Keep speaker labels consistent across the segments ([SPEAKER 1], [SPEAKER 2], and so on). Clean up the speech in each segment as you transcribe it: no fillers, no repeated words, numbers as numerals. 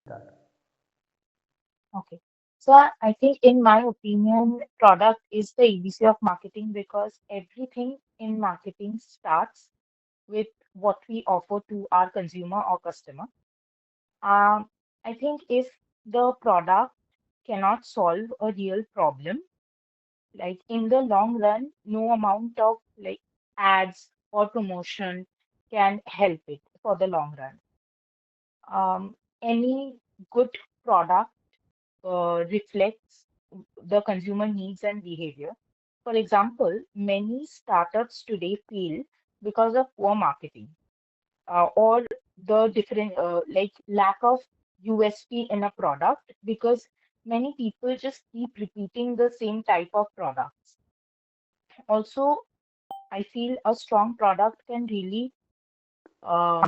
[SPEAKER 1] that.
[SPEAKER 2] Okay. So I think, in my opinion, product is the ABC of marketing because everything in marketing starts with what we offer to our consumer or customer. I think if the product cannot solve a real problem, like in the long run, no amount of like ads or promotion can help it for the long run. Any good product reflects the consumer needs and behavior. For example, many startups today fail because of poor marketing or the different like lack of USP in a product because many people just keep repeating the same type of products. Also, I feel a strong product can really uh,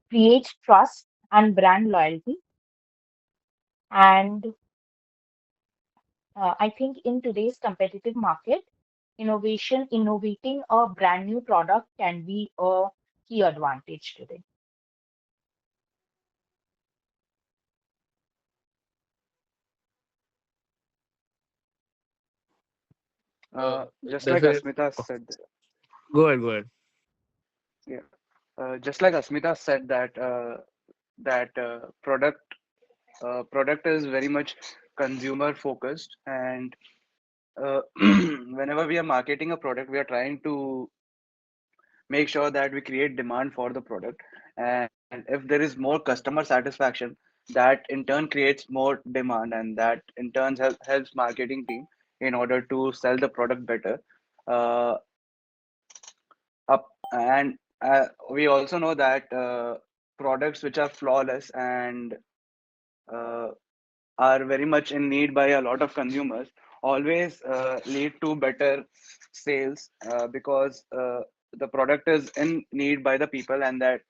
[SPEAKER 2] create trust and brand loyalty. And I think in today's competitive market, innovating a brand new product can be a key advantage today.
[SPEAKER 3] Just like
[SPEAKER 4] Definitely.
[SPEAKER 3] Asmita said,
[SPEAKER 4] Go ahead, go ahead.
[SPEAKER 3] yeah, just like Asmita said that product is very much consumer focused, and whenever we are marketing a product, we are trying to make sure that we create demand for the product, and if there is more customer satisfaction, that in turn creates more demand, and that in turn helps marketing team in order to sell the product better. Uh, up and We also know that products which are flawless and uh, are very much in need by a lot of consumers always lead to better sales because the product is in need by the people, and that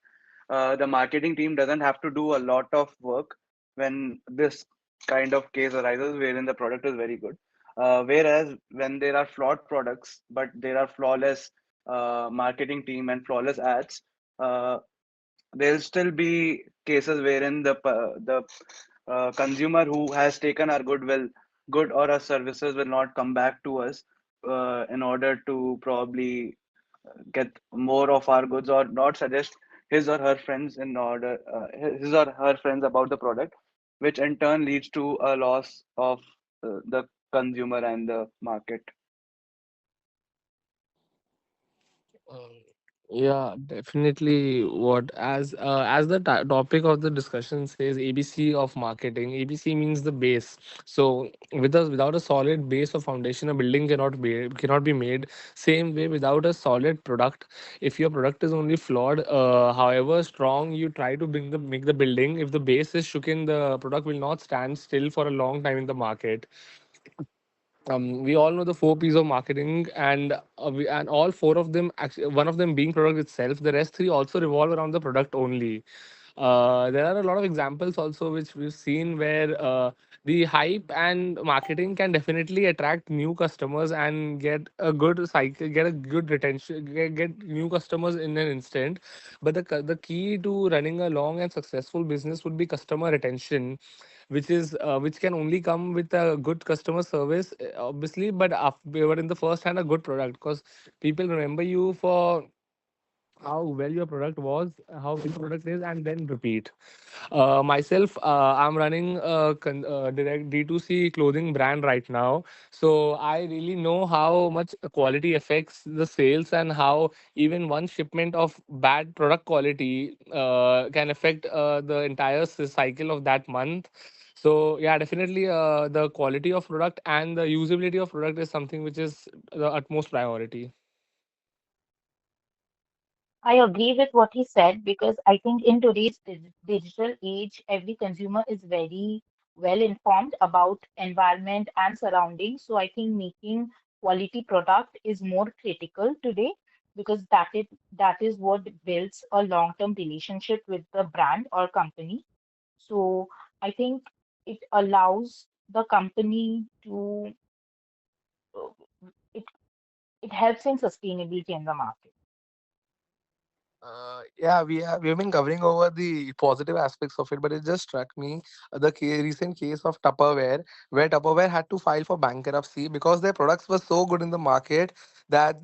[SPEAKER 3] the marketing team doesn't have to do a lot of work when this kind of case arises wherein the product is very good. Whereas when there are flawed products, but there are flawless marketing team and flawless ads, uh, there'll still be cases wherein the consumer who has taken our good or our services will not come back to us in order to probably get more of our goods or not suggest his or her friends in order his or her friends about the product, which in turn leads to a loss of the consumer and the market.
[SPEAKER 4] Um, yeah, definitely. What as the topic of the discussion says, ABC of marketing. ABC means the base. So without a solid base or foundation, a building cannot be made. Same way, without a solid product, if your product is only flawed, however strong you try to make the building, if the base is shooken, the product will not stand still for a long time in the market. We all know the four P's of marketing, and and all four of them, actually, one of them being product itself. The rest three also revolve around the product only. There are a lot of examples also which we've seen where the hype and marketing can definitely attract new customers and get a good cycle, get a good retention, get new customers in an instant. But the key to running a long and successful business would be customer retention, which can only come with a good customer service, obviously, but in the first hand a good product, because people remember you for how well your product was, how good the product is, and then repeat. Myself, I'm running a direct D2C clothing brand right now. So I really know how much quality affects the sales, and how even one shipment of bad product quality can affect the entire cycle of that month. So yeah, definitely the quality of product and the usability of product is something which is the utmost priority.
[SPEAKER 2] I agree with what he said because I think in today's digital age, every consumer is very well informed about environment and surroundings. So I think making quality product is more critical today because that is what builds a long-term relationship with the brand or company. So I think it allows the company to uh, it it helps in sustainability in the market.
[SPEAKER 4] Yeah, we have been covering over the positive aspects of it, but it just struck me the recent case of Tupperware, where Tupperware had to file for bankruptcy because their products were so good in the market that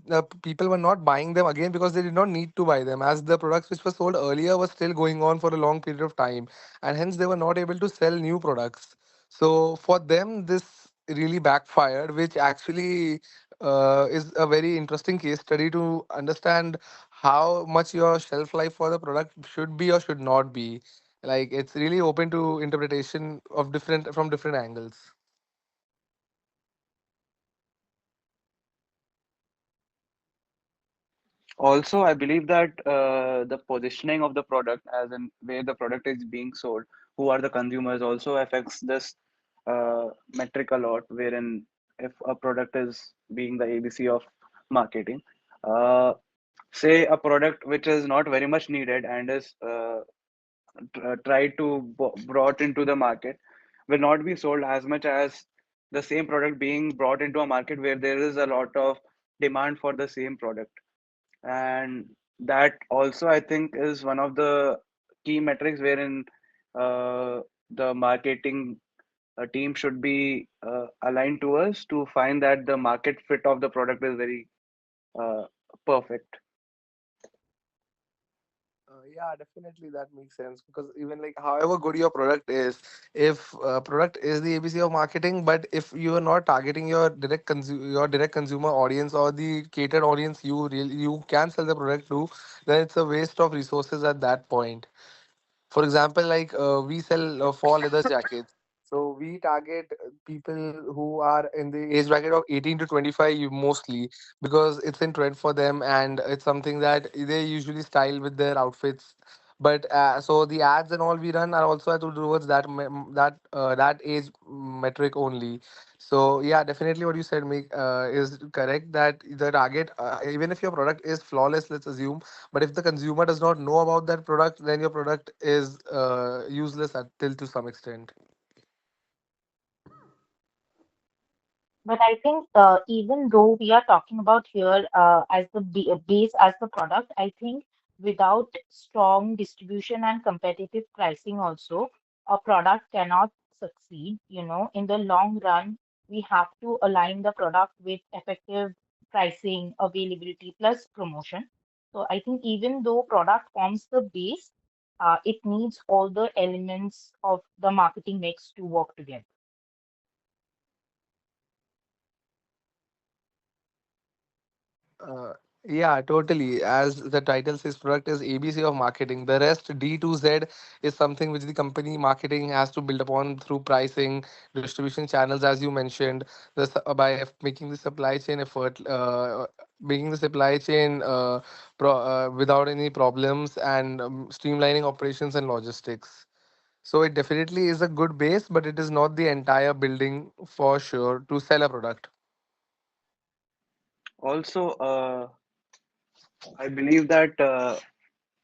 [SPEAKER 4] people were not buying them again because they did not need to buy them, as the products which were sold earlier were still going on for a long period of time, and hence they were not able to sell new products. So for them, this really backfired, which actually is a very interesting case study to understand how much your shelf life for the product should be or should not be. Like it's really open to interpretation of different from different angles.
[SPEAKER 3] Also, I believe that the positioning of the product, as in where the product is being sold, who are the consumers, also affects this metric a lot. Wherein if a product is being the ABC of marketing, uh, say a product which is not very much needed and is tried to brought into the market, will not be sold as much as the same product being brought into a market where there is a lot of demand for the same product. And that also, I think, is one of the key metrics wherein the marketing team should be aligned to us to find that the market fit of the product is very uh, perfect.
[SPEAKER 4] Yeah, definitely that makes sense because even like however good your product is, if product is the ABC of marketing, but if you are not targeting your direct consumer audience or the catered audience you can sell the product to, then it's a waste of resources at that point. For example, like we sell fall leather jackets. So we target people who are in the age bracket of 18 to 25 mostly because it's in trend for them and it's something that they usually style with their outfits. But so the ads and all we run are also towards that age metric only. So yeah, definitely what you said make is correct that the target even if your product is flawless, let's assume, but if the consumer does not know about that product, then your product is useless until to some extent.
[SPEAKER 2] But I think even though we are talking about here as the base as the product, I think without strong distribution and competitive pricing also, a product cannot succeed. In the long run, we have to align the product with effective pricing, availability plus promotion. So I think even though product forms the base, it needs all the elements of the marketing mix to work together.
[SPEAKER 4] Uh, yeah, totally. As the title says, product is ABC of marketing. The rest, D to Z, is something which the company marketing has to build upon through pricing, distribution channels, as you mentioned, making the supply chain making the supply chain without any problems and streamlining operations and logistics. So it definitely is a good base, but it is not the entire building for sure to sell a product.
[SPEAKER 3] Also, I believe that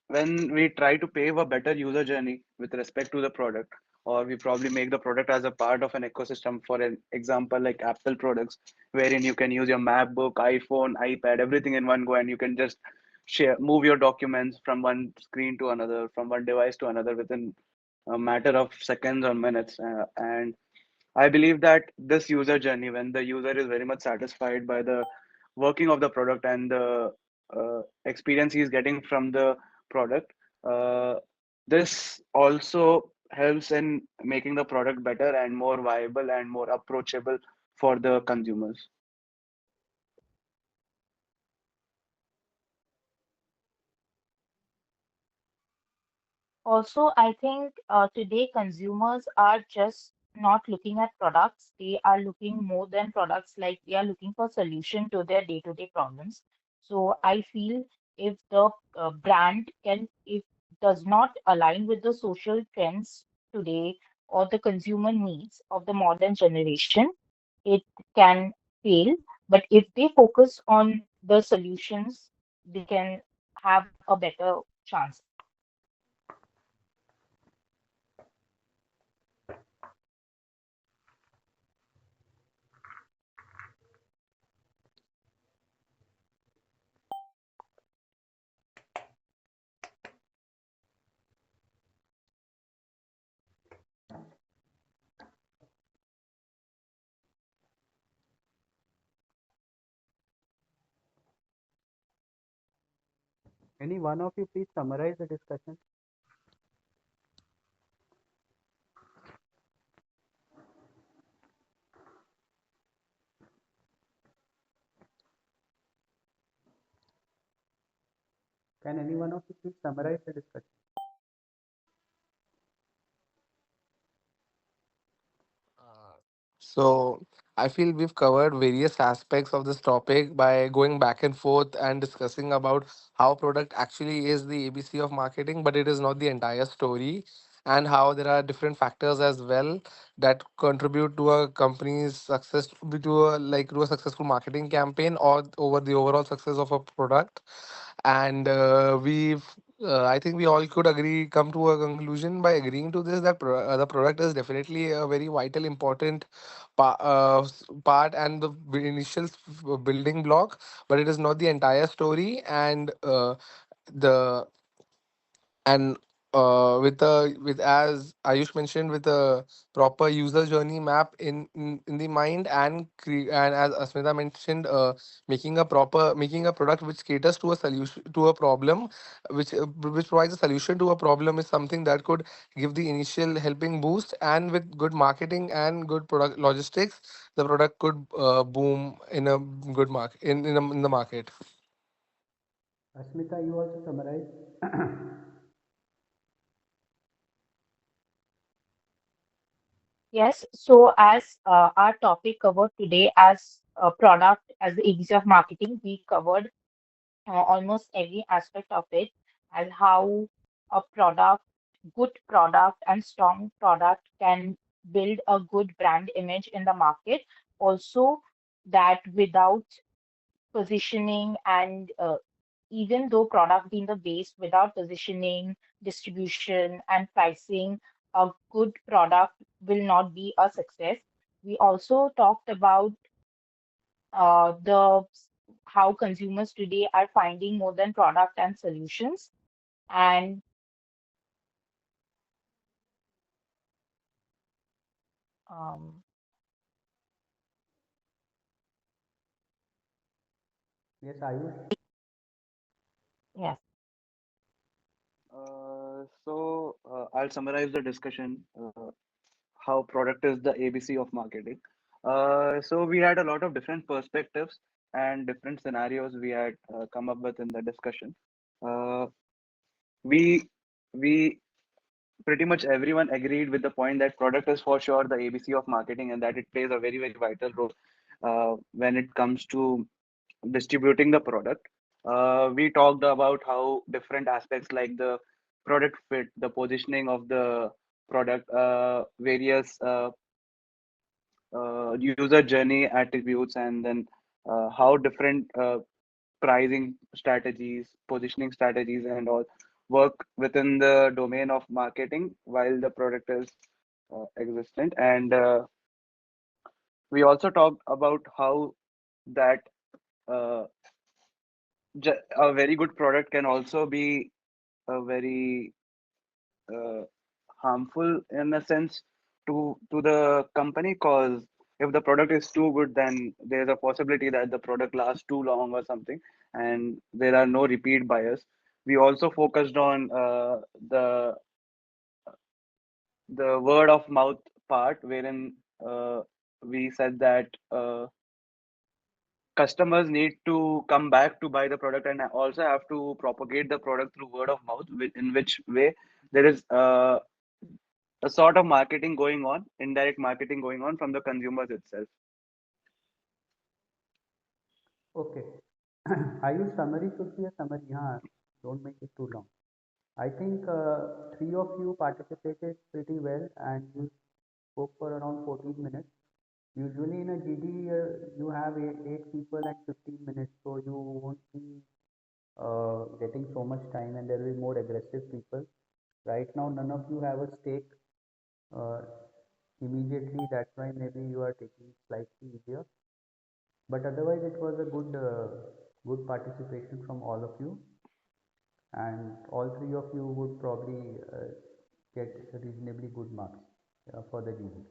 [SPEAKER 3] when we try to pave a better user journey with respect to the product, or we probably make the product as a part of an ecosystem, for an example, like Apple products, wherein you can use your MacBook, iPhone, iPad, everything in one go, and you can just move your documents from one screen to another, from one device to another within a matter of seconds or minutes. And I believe that this user journey, when the user is very much satisfied by the working of the product and the experience he's getting from the product, uh, this also helps in making the product better and more viable and more approachable for the consumers.
[SPEAKER 2] Also, I think today consumers are just not looking at products. They are looking more than products, like they are looking for solution to their day-to-day problems. So I feel if the brand if does not align with the social trends today or the consumer needs of the modern generation, it can fail. But if they focus on the solutions, they can have a better chance.
[SPEAKER 1] Any one of you please summarize the discussion? Can any one of you please summarize the discussion?
[SPEAKER 4] So I feel we've covered various aspects of this topic by going back and forth and discussing about how product actually is the ABC of marketing, but it is not the entire story, and how there are different factors as well that contribute to a company's success, to a successful marketing campaign or over the overall success of a product. And I think we all could come to a conclusion by agreeing to this that the product is definitely a very vital, important part and the initial building block, but it is not the entire story. The and with, as Ayush mentioned, with a proper user journey map in the mind, and as Asmita mentioned, making a product which caters to a solution to a problem, which provides a solution to a problem, is something that could give the initial helping boost. And with good marketing and good product logistics, the product could boom in a good market in the market.
[SPEAKER 1] Asmita, you also summarize.
[SPEAKER 2] Yes, so as our topic covered today as a product, as the ABC of marketing, we covered almost every aspect of it, as how a product, good product and strong product can build a good brand image in the market. Also, that without positioning and even though product being the base, without positioning, distribution, and pricing, a good product will not be a success. We also talked about the how consumers today are finding more than product and solutions. And um,
[SPEAKER 1] Yes, Ayush.
[SPEAKER 2] yes,
[SPEAKER 3] I'll summarize the discussion. How product is the ABC of marketing. So we had a lot of different perspectives and different scenarios we had come up with in the discussion. Uh, we we pretty much everyone agreed with the point that product is for sure the ABC of marketing, and that it plays a very vital role when it comes to distributing the product. We talked about how different aspects like the product fit, the positioning of the product, various user journey attributes, and then how different pricing strategies, positioning strategies, and all work within the domain of marketing while the product is existent. And we also talked about how that uh, a very good product can also be a very uh, harmful in a sense to the company, because if the product is too good, then there's a possibility that the product lasts too long or something, and there are no repeat buyers. We also focused on the word of mouth part, wherein we said that customers need to come back to buy the product, and also have to propagate the product through word of mouth, in which way there is a sort of marketing going on, indirect marketing going on from the consumers itself.
[SPEAKER 1] Okay. Ayush, summary should be a summary. Huh? Don't make it too long. I think three of you participated pretty well and you spoke for around 14 minutes. Usually in a GD, you have eight people and 15 minutes, so you won't be getting so much time and there will be more aggressive people. Right now, none of you have a stake uh, immediately, that's why maybe you are taking slightly easier. But otherwise, it was a good participation from all of you, and all three of you would probably get reasonably good marks for the GD.